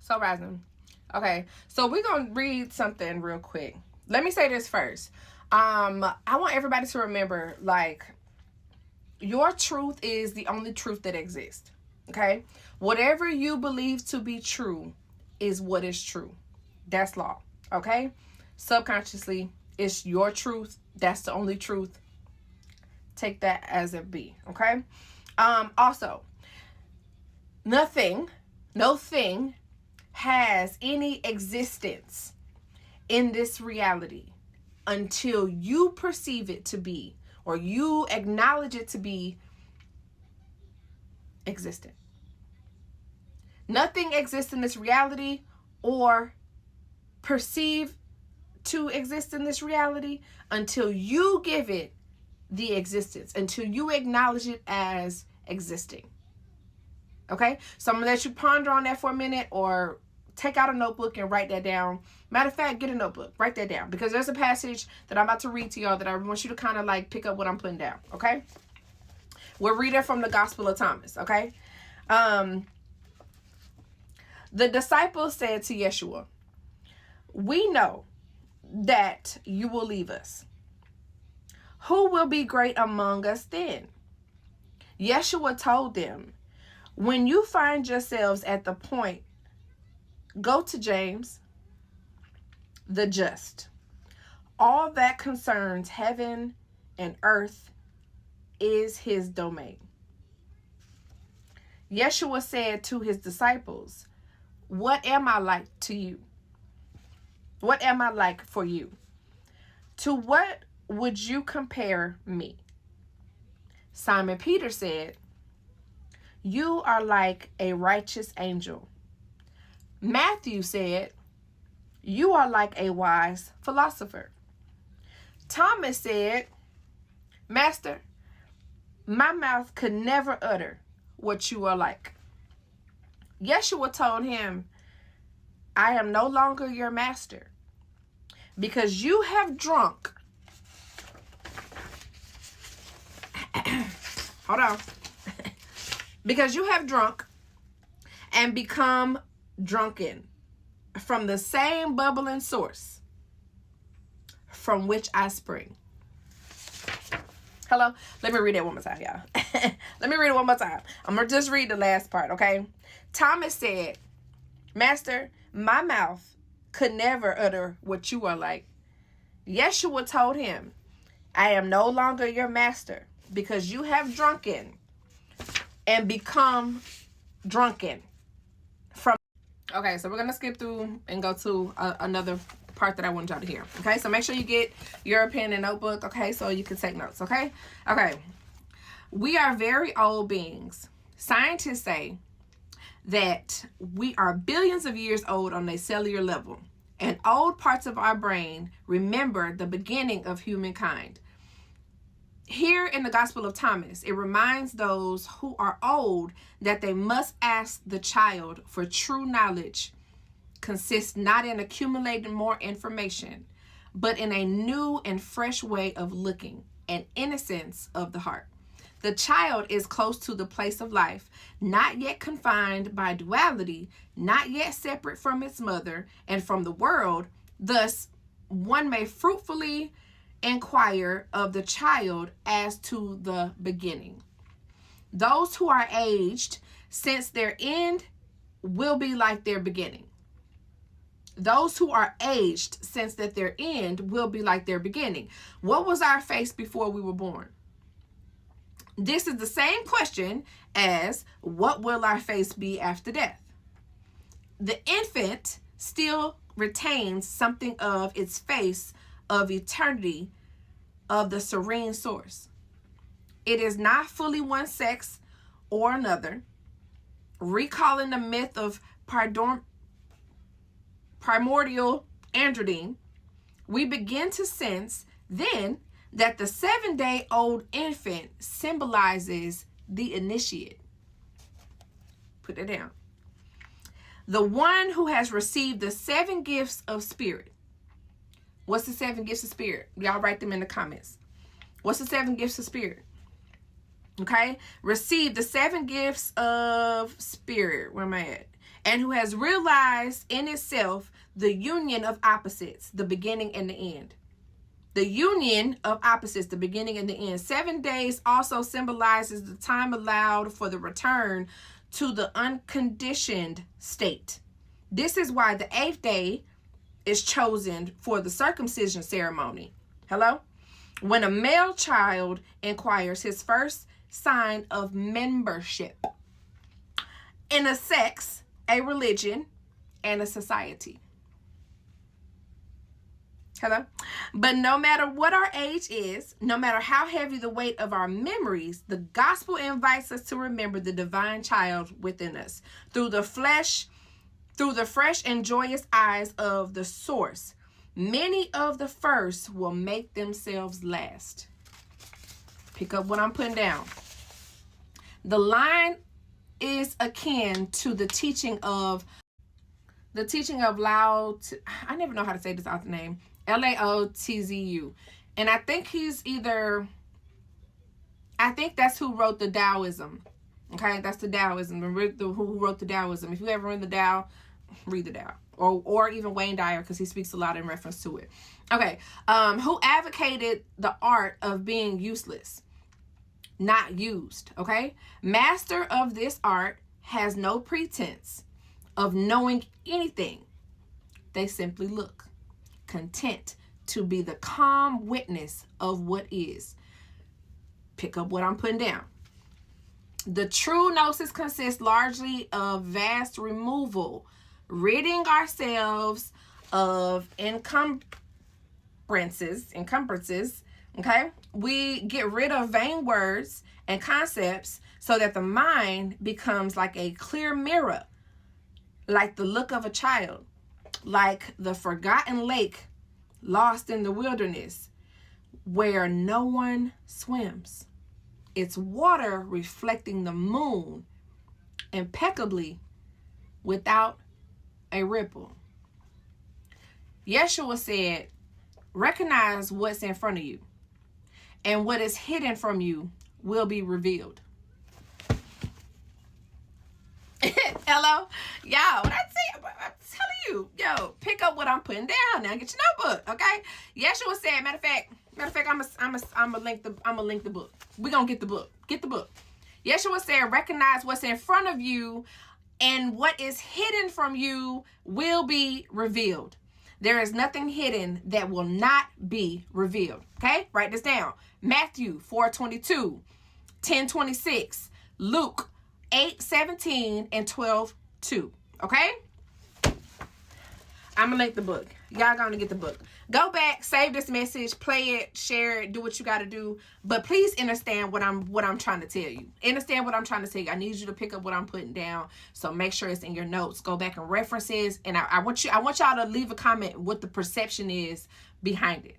So rising. Okay, so we're gonna read something real quick. Let me say this first. I want everybody to remember, like, your truth is the only truth that exists. Okay? Whatever you believe to be true is what is true. That's law. Okay? Subconsciously, it's your truth. That's the only truth. Take that as it be. Okay? Also, no thing has any existence in this reality until you perceive it to be, or you acknowledge it to be, existent. Nothing exists in this reality or perceive to exist in this reality until you give it the existence, until you acknowledge it as existing. Okay? So I'm going to let you ponder on that for a minute, or take out a notebook and write that down. Matter of fact, get a notebook. Write that down, because there's a passage that I'm about to read to y'all that I want you to kind of like pick up what I'm putting down. Okay? We're reading from the Gospel of Thomas. Okay? The disciples said to Yeshua, "We know that you will leave us. Who will be great among us then?" Yeshua told them, "When you find yourselves at the point, go to James, the just. All that concerns heaven and earth is his domain." Yeshua said to his disciples, "What am I like to you? What am I like for you? To what would you compare me?" Simon Peter said, "You are like a righteous angel." Matthew said, "You are like a wise philosopher." Thomas said, "Master, my mouth could never utter what you are like." Yeshua told him, "I am no longer your master, because you have drunk." Hold on. "Because you have drunk and become drunken from the same bubbling source from which I spring." Hello? Let me read that one more time, y'all. Let me read it one more time. I'm going to just read the last part, okay? Thomas said, "Master, my mouth could never utter what you are like." Yeshua told him, "I am no longer your master, because you have drunken and become drunken from..." Okay, so we're going to skip through and go to another part that I want y'all to hear. Okay, so make sure you get your pen and notebook, okay, so you can take notes, okay? Okay, we are very old beings. Scientists say that we are billions of years old on a cellular level, and old parts of our brain remember the beginning of humankind. Here in the Gospel of Thomas, it reminds those who are old that they must ask the child, for true knowledge consists not in accumulating more information, but in a new and fresh way of looking, an innocence of the heart. The child is close to the place of life, not yet confined by duality, not yet separate from its mother and from the world. Thus, one may fruitfully inquire of the child as to the beginning. Those who are aged, since their end will be like their beginning. Those who are aged, since that their end will be like their beginning. What was our face before we were born? This is the same question as what will our face be after death? The infant still retains something of its face of eternity of the serene source. It is not fully one sex or another. Recalling the myth of primordial androgyny, we begin to sense then that the 7-day-old infant symbolizes the initiate. Put it down. The one who has received the 7 gifts of spirit. What's the 7 gifts of spirit? Y'all write them in the comments. What's the 7 gifts of spirit? Okay? Receive the 7 gifts of spirit. Where am I at? and who has realized in itself the union of opposites, the beginning and the end. The union of opposites, the beginning and the end. 7 days also symbolizes the time allowed for the return to the unconditioned state. This is why the 8th day is chosen for the circumcision ceremony. Hello? When a male child acquires his first sign of membership in a sex, a religion, and a society. Hello? But no matter what our age is, no matter how heavy the weight of our memories, the gospel invites us to remember the divine child within us through the fresh and joyous eyes of the source. Many of the first will make themselves last. Pick up what I'm putting down. The line is akin to the teaching of Lao. I never know how to say this author name. Laotzu. And I think that's who wrote the Taoism. Okay, that's the Taoism. Who wrote the Taoism. If you ever read the Tao, read the Tao. Or even Wayne Dyer, because he speaks a lot in reference to it. Okay, who advocated the art of being useless, not used. Okay, master of this art has no pretense of knowing anything. They simply look, content to be the calm witness of what is. Pick up what I'm putting down. The true gnosis consists largely of vast removal, ridding ourselves of encumbrances, okay? We get rid of vain words and concepts so that the mind becomes like a clear mirror, like the look of a child, like the forgotten lake lost in the wilderness where no one swims. Its water reflecting the moon impeccably without a ripple. Yeshua said, recognize what's in front of you, and what is hidden from you will be revealed. Hello? Y'all, what I'm telling you, pick up what I'm putting down now. Get your notebook, okay? Yeshua said, matter of fact, I'm gonna link the book. We're gonna get the book. Get the book. Yeshua said, recognize what's in front of you, and what is hidden from you will be revealed. There is nothing hidden that will not be revealed. Okay? Write this down. Matthew 4:22, 10:26, Luke 8:17, and 12:2. Okay? I'm gonna link the book. Y'all gonna get the book. Go back, save this message, play it, share it, do what you gotta do. But please understand what I'm trying to tell you. Understand what I'm trying to tell you. I need you to pick up what I'm putting down. So make sure it's in your notes. Go back and references. And I want y'all to leave a comment what the perception is behind it.